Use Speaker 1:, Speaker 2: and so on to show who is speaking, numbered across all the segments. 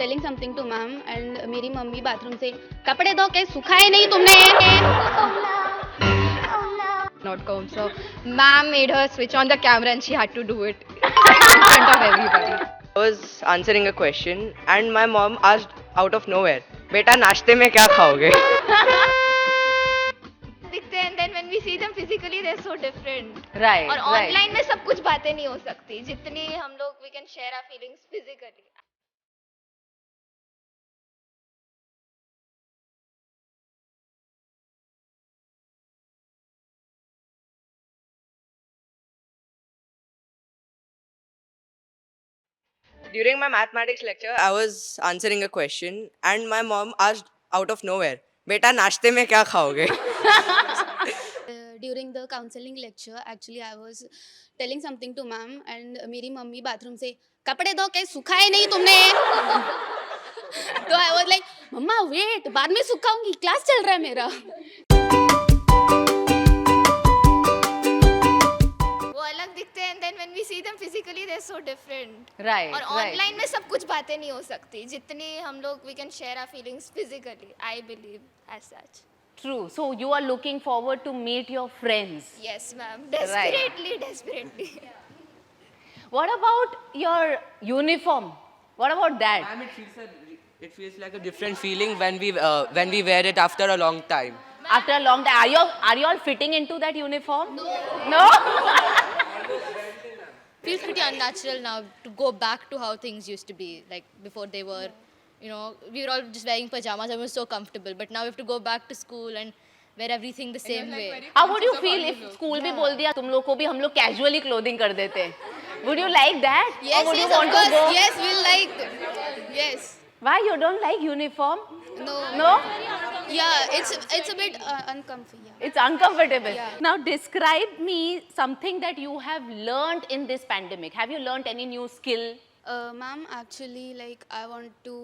Speaker 1: Telling something to ma'am and मेरी मम्मी bathroom से कपड़े धो के सुखाए नहीं तुमने
Speaker 2: not count. So, ma'am made her switch on the camera and she had to do it in front of everybody.
Speaker 3: I was answering a question and my mom asked out of nowhere, "बेटा नाश्ते में क्या खाओगे?"
Speaker 4: दिखते हैं, then when we see them physically they're so different.
Speaker 5: Right,
Speaker 4: और
Speaker 5: right.
Speaker 4: Online में सब कुछ बातें नहीं हो सकती जितनी हम लोग we can share our feelings physically.
Speaker 3: During my mathematics lecture, I was answering a question and my mom asked out of nowhere, "बेटा नाश्ते में क्या खाओगे?"
Speaker 1: During the counselling lecture actually I was telling something to ma'am and मेरी मम्मी bathroom से कपड़े धो के सुखाए नहीं तुमने तो I was like mama wait बाद में सुखाऊंगी क्लास चल रहा है मेरा
Speaker 4: वो अलग दिखते हैं, then when we see them physically they're so different.
Speaker 5: Right,
Speaker 4: और
Speaker 5: right.
Speaker 4: ऑनलाइन में सब कुछ बातें नहीं हो सकती जितनी हम लोग we can share our feelings physically. I believe as such.
Speaker 5: True. So you are looking forward to meet your friends.
Speaker 4: Yes, ma'am. Desperately.
Speaker 5: What about your uniform? What about that?
Speaker 3: Ma'am, it feels like a different feeling when we wear it after a long time.
Speaker 5: After a long time, are you all fitting into that uniform? No.
Speaker 6: Feels pretty unnatural now to go back to how things used to be, like before they were, you know, we were all just wearing pajamas and we were so comfortable, but now we have to go back to school and wear everything the same way.
Speaker 5: How would you feel if school भी बोल दिया तुम लोग को भी हम लोग casually clothing कर देते? Would you like that?
Speaker 6: Yes,
Speaker 5: Or would
Speaker 6: yes,
Speaker 5: you want
Speaker 6: of course.
Speaker 5: to go?
Speaker 6: Yes, we'll like. Yes.
Speaker 5: Why you don't like uniform?
Speaker 6: No.
Speaker 5: No?
Speaker 6: Yeah, it's a bit uncomfy. Yeah.
Speaker 5: It's uncomfortable.
Speaker 6: Yeah.
Speaker 5: Now describe me something that you have learned in this pandemic. Have you learned any new skill?
Speaker 1: Ma'am, actually, like I want to,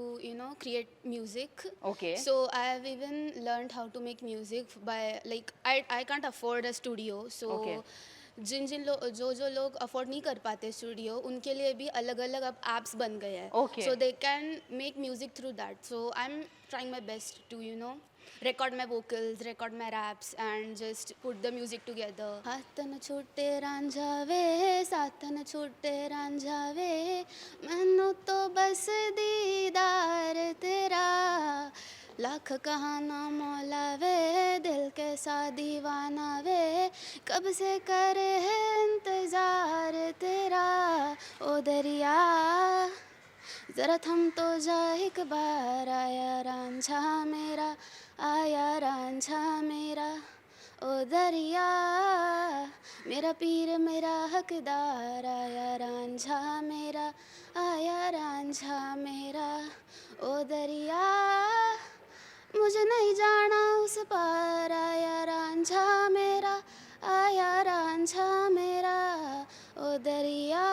Speaker 1: create music.
Speaker 5: Okay.
Speaker 1: So I have even learned how to make music by like I can't afford a studio. So
Speaker 5: Okay.
Speaker 1: जो लोग afford नहीं कर पाते studio उनके लिए भी अलग अलग अब एप्स बन गए हैं.
Speaker 5: Okay.
Speaker 1: So they can make music through that. So I'm trying my best to record my vocals, record my raps and just put the music together. हाथ न छूटे रांझावे साथ न छूटे रांझावे मैनू तो बस दीदार तेरा लाख कहाना मौलावे दिल कैसा दीवाना वे कब से करे है इंतजार तेरा ओ दरिया जरा थम तो जा एक बार आया रांझा मेरा ओ दरिया मेरा पीर मेरा हकदार आया रांझा मेरा ओ दरिया मुझे नहीं जाना उस पार आया रांझा मेरा ओ दरिया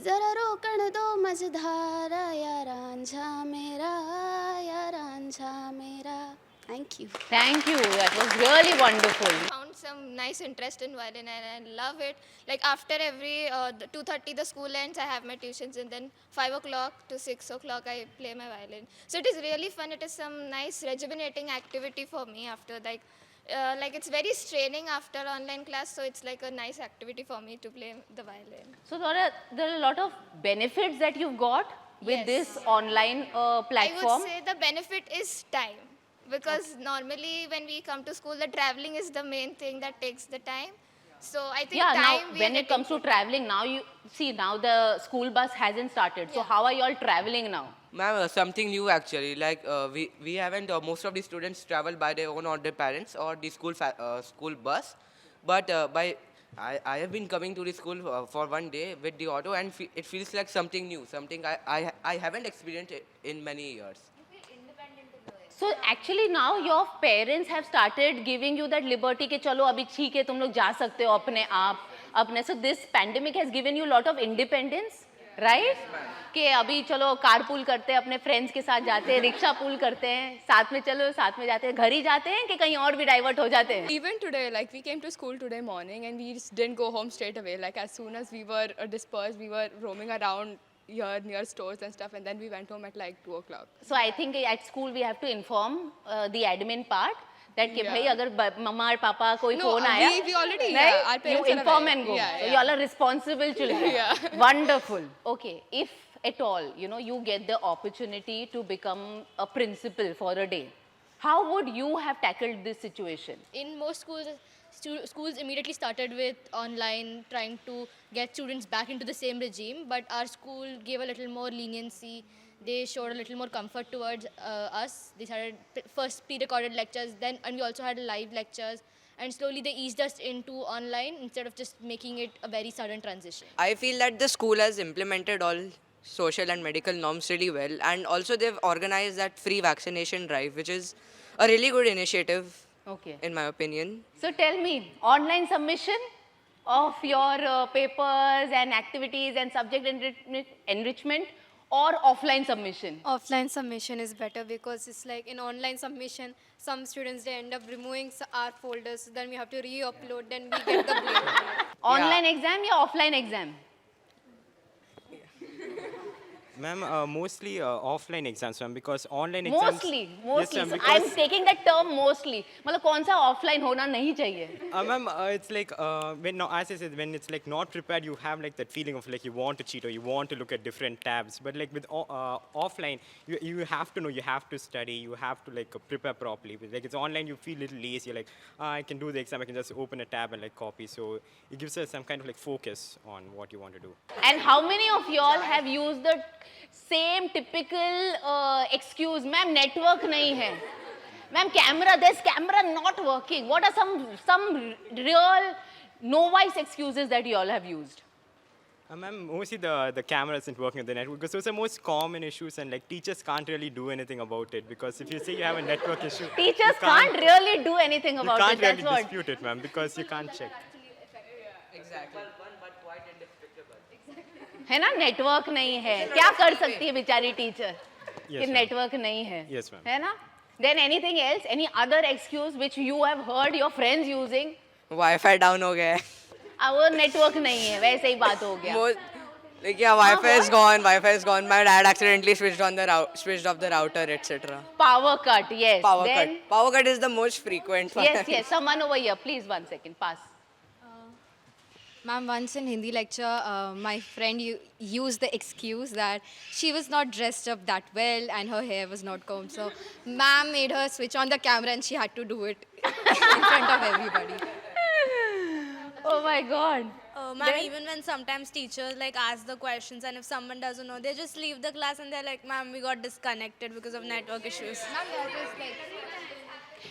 Speaker 1: जरा रोकण दो मझधार आया रांझा मेरा Thank you.
Speaker 5: Thank you. That was really wonderful.
Speaker 4: Found some nice interest in violin and I love it. Like after every 2:30 the school ends, I have my tuitions and then 5 o'clock to 6 o'clock I play my violin. So it is really fun. It is some nice rejuvenating activity for me after like it's very straining after online class. So it's like a nice activity for me to play the violin.
Speaker 5: So there are a lot of benefits that you've got with
Speaker 4: Yes.
Speaker 5: this online
Speaker 4: I
Speaker 5: platform.
Speaker 4: would say the benefit is time. Because normally when we come to school, the traveling is the main thing that takes the time. So I think
Speaker 5: Yeah, now
Speaker 4: time we are
Speaker 5: when it comes to
Speaker 4: getting-
Speaker 5: traveling, now you see now the school bus hasn't started. So how are you all traveling now?
Speaker 3: Ma'am, something new actually. Like we haven't. Most of the students travel by their own or their parents or the school bus. But I have been coming to the school for one day with the auto, and it feels like something new, something I haven't experienced in many years.
Speaker 5: So actually now your parents have started giving you that liberty कि चलो अभी ठीक है तुम लोग जा सकते हो अपने आप अपने. So this pandemic has given you a lot of independence, right? कि अभी चलो कार पूल करते हैं अपने फ्रेंड्स के साथ जाते हैं रिक्शा पूल करते हैं साथ में चलो साथ में जाते हैं घर ही जाते हैं कि कहीं और भी डाइवर्ट हो जाते हैं.
Speaker 2: Even today, like we came to school today morning and we just didn't go home straight away. Like as soon as we were dispersed, we were roaming around
Speaker 7: here near stores and stuff, and then we went home at like 2 o'clock.
Speaker 5: So I think at school we have to inform the admin part that कि भाई अगर मम्मा और पापा कोई
Speaker 7: No,
Speaker 5: phone आया,
Speaker 7: we already,
Speaker 5: right?
Speaker 7: yeah, our
Speaker 5: You
Speaker 7: parents are
Speaker 5: inform
Speaker 7: aware.
Speaker 5: and go.
Speaker 7: Yeah,
Speaker 5: So
Speaker 7: yeah.
Speaker 5: you all are responsible children.
Speaker 7: Yeah.
Speaker 5: Wonderful. Okay, if at all, you know, you get the opportunity to become a principal for a day, how would you have tackled this situation?
Speaker 6: In most schools, schools immediately started with online, trying to get students back into the same regime. But our school gave a little more leniency. They showed a little more comfort towards us. They started first pre-recorded lectures, then and we also had live lectures. And slowly they eased us into online instead of just making it a very sudden transition.
Speaker 8: I feel that the school has implemented all social and medical norms really well, and also they've organized that free vaccination drive, which is a really good initiative,
Speaker 5: Okay.
Speaker 8: in my opinion.
Speaker 5: So tell me, online submission of your papers and activities and subject enrichment or offline submission?
Speaker 9: Offline submission is better because it's like in online submission, some students they end up removing our folders, then we have to re-upload, then we get the blame.
Speaker 5: Online exam or offline exam?
Speaker 10: Ma'am, mostly offline exams, ma'am, because online exams.
Speaker 5: Mostly.
Speaker 10: Yes, ma'am,
Speaker 5: I'm
Speaker 10: because,
Speaker 5: taking that term mostly. मतलब कौन सा offline होना नहीं चाहिए?
Speaker 10: ma'am, it's like when no, as I said, when it's like not prepared, you have like that feeling of like you want to cheat or you want to look at different tabs. But like with offline, you have to know, you have to study, you have to like prepare properly. But like it's online, you feel a little lazy. You're like, I can do the exam, I can just open a tab and like copy. So it gives us some kind of like focus on what you want to do.
Speaker 5: And how many of y'all have used the same typical excuse? Ma'am, network nahi hai. Ma'am, there's camera not working. What are some real novice excuses that you all have used?
Speaker 10: Ma'am, mostly the camera isn't working on the network because those are most common issues and like teachers can't really do anything about it because if you say you have a network issue,
Speaker 5: Teachers
Speaker 10: you
Speaker 5: can't really do anything
Speaker 10: you
Speaker 5: about
Speaker 10: can't
Speaker 5: it. That's
Speaker 10: really
Speaker 5: what.
Speaker 10: dispute it, ma'am, because you can't check.
Speaker 3: Exactly.
Speaker 5: है ना, network नहीं है, क्या कर सकती है बेचारी teacher कि
Speaker 10: Yes, ma'am.
Speaker 5: नेटवर्क नहीं है,
Speaker 10: Yes, ma'am.
Speaker 5: है ना? Then anything else, any other excuse which you have heard your friends using?
Speaker 8: Wi-Fi down हो गया है.
Speaker 5: वो नेटवर्क नहीं है, वैसे ही बात हो गया.
Speaker 8: Like yeah, Wi-Fi is gone. Wi-Fi is gone. My dad accidentally switched off the router, etc.
Speaker 5: Power cut, yes.
Speaker 8: Power
Speaker 5: Then,
Speaker 8: cut. Power cut is the most frequent one.
Speaker 5: Yes, someone over here, please 1 second, pass.
Speaker 11: Ma'am, once in Hindi lecture, my friend used the excuse that she was not dressed up that well and her hair was not combed. So, ma'am made her switch on the camera and she had to do it in front of everybody.
Speaker 5: Oh my God.
Speaker 9: Ma'am, even when sometimes teachers like ask the questions and if someone doesn't know, they just leave the class and they're like, ma'am, we got disconnected because of network issues.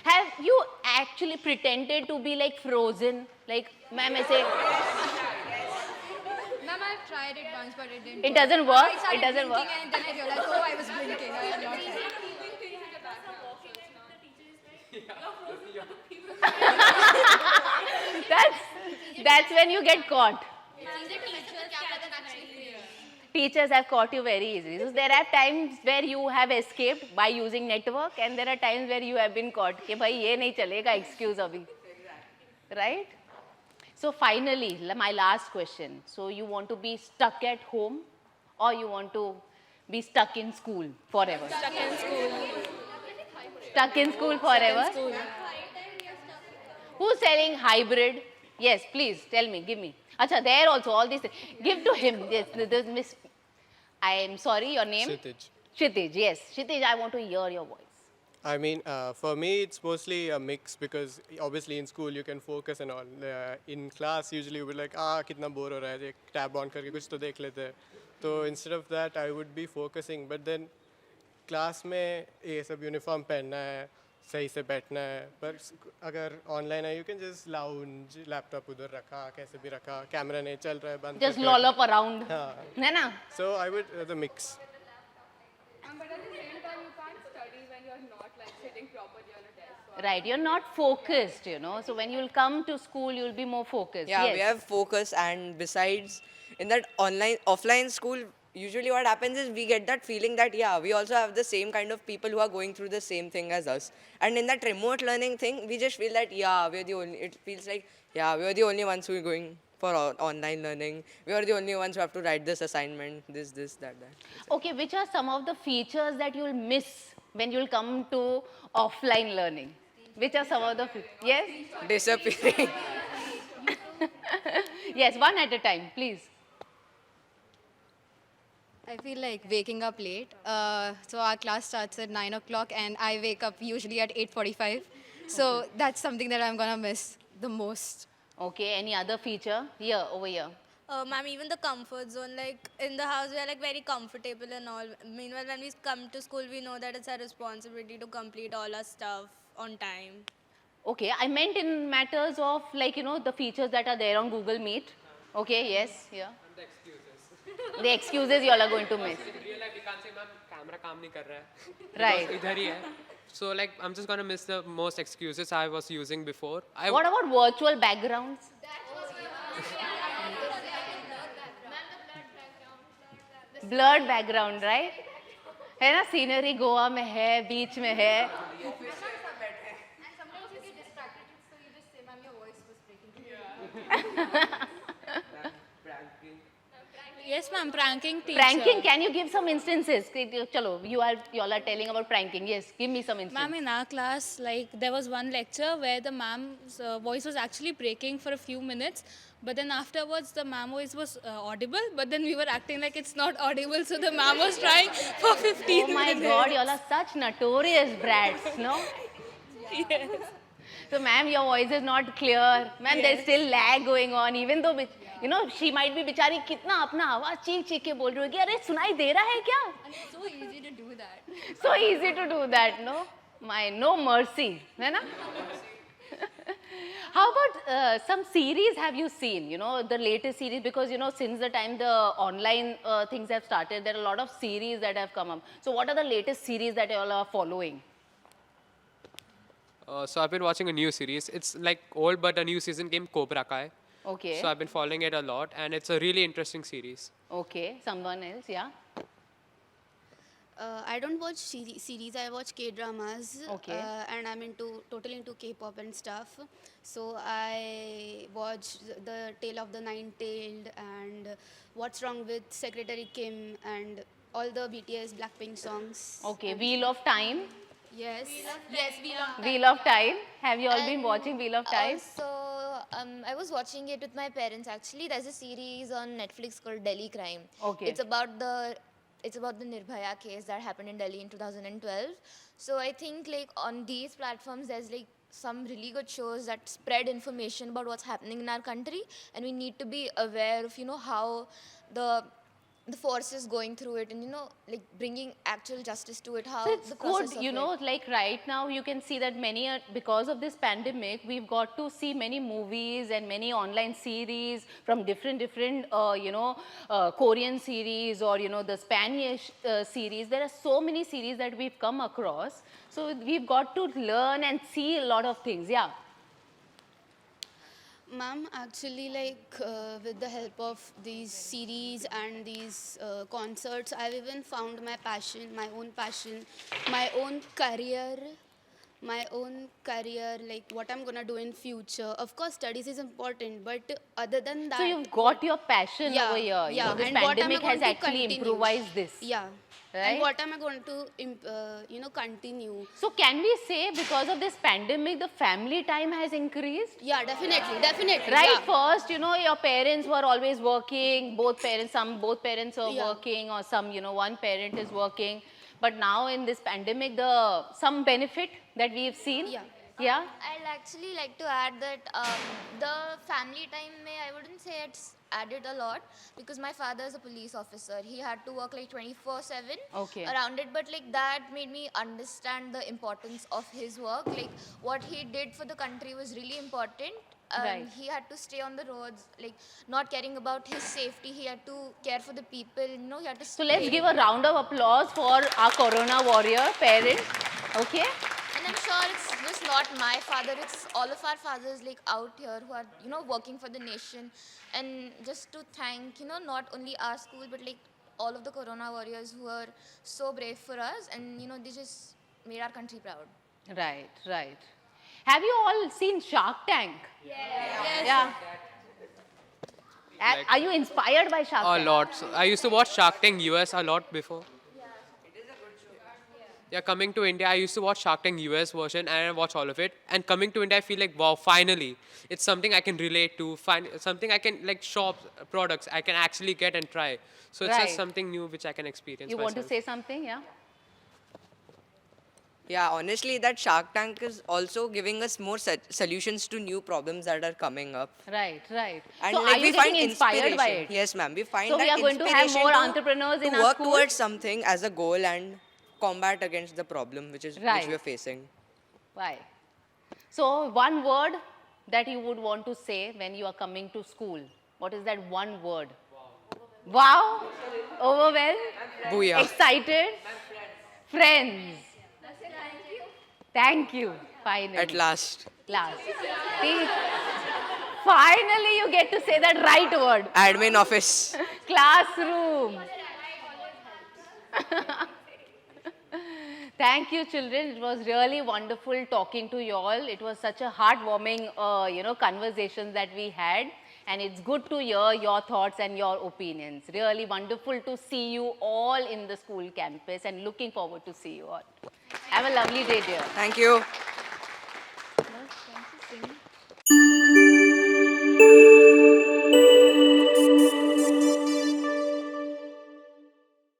Speaker 5: Have you actually pretended to be like frozen? Like, ma'am, I say,
Speaker 11: Ma'am, I've tried it once, but it didn't
Speaker 5: it doesn't work.
Speaker 11: I started
Speaker 5: It doesn't work.
Speaker 11: blinking and then I realized, oh, I was blinking. I had not tried.
Speaker 5: That's when you get caught. Teachers have caught you very easily. So there are times where you have escaped by using network, and there are times where you have been caught. कि भाई ये नहीं चलेगा excuse अभी, right? So finally, my last question. So you want to be stuck at home, or you want to be stuck in school forever?
Speaker 9: Stuck in school.
Speaker 5: Stuck in school forever. Who's selling hybrid? Yes, please tell me, give me. Acha, there also all these things. Give to him. Yes, this Miss. I am sorry, your name?
Speaker 12: Kshitij.
Speaker 5: Kshitij, yes. Kshitij, I want to hear your voice.
Speaker 12: I mean, for me, it's mostly a mix because obviously in school you can focus and all. In class, usually we're like, kitna bore ho raha hai, ek tab on karke kuch to dekh lete hain. So instead of that, I would be focusing. But then class में ये सब uniform पहनना है, सही से बैठना है. पर अगर online है, you can just lounge, laptop उधर रखा, कैसे भी रखा, camera नहीं चल रहा है, बंद
Speaker 5: Just
Speaker 12: करके
Speaker 5: lollop around.
Speaker 12: हाँ.
Speaker 5: है ना?
Speaker 12: So I would the mix.
Speaker 7: But at the same time, you can't study when you're not like sitting properly on a desk.
Speaker 5: Right, you're not focused, you know. So when you'll come to school, you'll be more focused.
Speaker 8: Yeah,
Speaker 5: yes.
Speaker 8: we have focus, and besides, in that offline school, usually what happens is we get that feeling that yeah, we also have the same kind of people who are going through the same thing as us. And in that remote learning thing, we just feel that yeah, we're the only. It feels like yeah, we're the only ones who are going for online learning. We are the only ones who have to write this assignment, this, that.
Speaker 5: Okay, which are some of the features that you'll miss when you'll come to offline learning? Which are some of the yes?
Speaker 8: Disappearing.
Speaker 5: Yes, one at a time, please.
Speaker 11: I feel like waking up late. So our class starts at 9 o'clock and I wake up usually at 8:45. So that's something that I'm gonna miss the most.
Speaker 5: Okay, any other feature? Here, over here.
Speaker 13: Ma'am, even the comfort zone, like in the house, we are like very comfortable and all. Meanwhile, when we come to school, we know that it's our responsibility to complete all our stuff on time.
Speaker 5: Okay, I meant in matters of like, you know, the features that are there on Google Meet. Okay, yes, yeah.
Speaker 14: And the excuses.
Speaker 5: The excuses you all are going to miss.
Speaker 14: In real life, we can't say, ma'am, camera काम नहीं कर रहा है.
Speaker 5: Right.
Speaker 14: Because इधर ही है. So like, I'm just gonna miss the most excuses I was using before.
Speaker 5: What about virtual backgrounds? Blurred background, right? है ना, scenery Goa में है, बीच में है.
Speaker 6: Yes, ma'am, pranking teacher.
Speaker 5: Pranking, can you give some instances? Chalo, you all are telling about pranking. Yes, give me some instances.
Speaker 6: Ma'am, in our class, like there was one lecture where the ma'am's voice was actually breaking for a few minutes, but then afterwards the ma'am voice was audible, but then we were acting like it's not audible, so the ma'am was trying for 15 minutes.
Speaker 5: Oh my God, you all are such notorious brats, no?
Speaker 6: Yes.
Speaker 5: So, ma'am, your voice is not clear. Ma'am, there's still lag going on, even though, you know, she might be बिचारी कितना अपना आवाज चीख चीख के बोल रही होगी, अरे सुनाई दे रहा है क्या?
Speaker 11: So easy to do that.
Speaker 5: So easy to do that, no? No mercy, है ना? How about some series have you seen? You know, the latest series, because, you know, since the time the online things have started, there are a lot of series that have come up. So what are the latest series that you all are following?
Speaker 14: So I've been watching a new series. It's like old, but a new season came, Cobra Kai.
Speaker 5: Okay.
Speaker 14: So I've been following it a lot, and it's a really interesting series.
Speaker 5: Okay, someone else, yeah?
Speaker 1: I don't watch series, I watch K-dramas.
Speaker 5: Okay.
Speaker 1: And I'm totally into K-pop and stuff. So I watch the Tale of the Nine-Tailed and What's Wrong with Secretary Kim and all the BTS Blackpink songs.
Speaker 5: Okay, Wheel of Time.
Speaker 1: Yes.
Speaker 5: Wheel of Time. Have you all been watching Wheel of Time?
Speaker 4: Also, I was watching it with my parents actually. There's a series on Netflix called Delhi Crime.
Speaker 5: Okay.
Speaker 4: It's about the Nirbhaya case that happened in Delhi in 2012. So I think like on these platforms there's like some really good shows that spread information about what's happening in our country, and we need to be aware of, you know, how the forces going through it, and, you know, like bringing actual justice to it, how
Speaker 5: So it's
Speaker 4: the process
Speaker 5: good,
Speaker 4: of
Speaker 5: you
Speaker 4: it.
Speaker 5: know, like right now you can see that many, because of this pandemic, we've got to see many movies and many online series from different, Korean series or, you know, the Spanish series. There are so many series that we've come across. So we've got to learn and see a lot of things, yeah.
Speaker 1: Ma'am, actually, like with the help of these series and these concerts, I've even found my passion, my own career, like what I'm gonna do in future. Of course, studies is important, but other than that,
Speaker 5: So you've got your passion
Speaker 1: yeah,
Speaker 5: over here.
Speaker 1: yeah.
Speaker 5: You know, this
Speaker 1: And what am I
Speaker 5: pandemic
Speaker 1: going
Speaker 5: has
Speaker 1: to
Speaker 5: actually
Speaker 1: continue?
Speaker 5: improvised this.
Speaker 1: Yeah.
Speaker 5: Right?
Speaker 1: And what am I going to, continue?
Speaker 5: So can we say because of this pandemic, the family time has increased?
Speaker 1: Yeah, definitely.
Speaker 5: Right,
Speaker 1: Yeah.
Speaker 5: first, you know, your parents were always working, both parents are
Speaker 1: Yeah.
Speaker 5: working, or some, you know, one parent is working. But now in this pandemic, some benefit that we've seen.
Speaker 1: Yeah.
Speaker 5: Yeah.
Speaker 4: I'd actually like to add that the family time, I wouldn't say it's added a lot, because my father is a police officer. He had to work like 24/7
Speaker 5: Okay.
Speaker 4: around it, but like that made me understand the importance of his work. Like what he did for the country was really important.
Speaker 5: Right.
Speaker 4: He had to stay on the roads, like not caring about his safety. He had to care for the people. You know, he had to.
Speaker 5: So let's
Speaker 4: stay.
Speaker 5: give a round of applause for our Corona warrior parent. Okay.
Speaker 4: And I'm sure it's just not my father, it's all of our fathers like out here who are, you know, working for the nation. And just to thank, you know, not only our school, but like all of the Corona warriors who are so brave for us, and, you know, they just made our country proud.
Speaker 5: Right. Have you all seen Shark Tank?
Speaker 4: Yes.
Speaker 5: Yeah.
Speaker 14: Like,
Speaker 5: Are you inspired by Shark
Speaker 14: a
Speaker 5: Tank?
Speaker 14: lot. So I used to watch Shark Tank US a lot before. Yeah, coming to India, I used to watch Shark Tank US version and I watch all of it. And coming to India, I feel like, wow, finally, it's something I can relate to, something I can, like, shop products I can actually get and try. So it's
Speaker 5: Right.
Speaker 14: just something new which I can experience
Speaker 5: You want to
Speaker 14: myself.
Speaker 5: say something? Yeah.
Speaker 8: Yeah, honestly, that Shark Tank is also giving us more solutions to new problems that are coming up.
Speaker 5: Right, right.
Speaker 8: And
Speaker 5: so
Speaker 8: like
Speaker 5: are
Speaker 8: we
Speaker 5: you
Speaker 8: find
Speaker 5: getting inspired by
Speaker 8: inspiration.
Speaker 5: it?
Speaker 8: Yes, ma'am. We find
Speaker 5: So we
Speaker 8: that
Speaker 5: are going to have
Speaker 8: inspiration
Speaker 5: more
Speaker 8: to,
Speaker 5: entrepreneurs in
Speaker 8: to
Speaker 5: our
Speaker 8: work
Speaker 5: school?
Speaker 8: towards something as a goal and combat against the problem which
Speaker 5: Right.
Speaker 8: we are facing.
Speaker 5: Why? So one word that you would want to say when you are coming to school. What is that one word? Wow. Overwhelmed?
Speaker 8: Booyah.
Speaker 5: Excited? Friends. Thank you. Finally.
Speaker 8: At last.
Speaker 5: Last. See, finally you get to say that right word.
Speaker 8: Admin office.
Speaker 5: Classroom. Thank you, children. It was really wonderful talking to you all. It was such a heartwarming, conversation that we had. And it's good to hear your thoughts and your opinions. Really wonderful to see you all in the school campus and looking forward to see you all. Have a lovely day, dear.
Speaker 8: Thank you.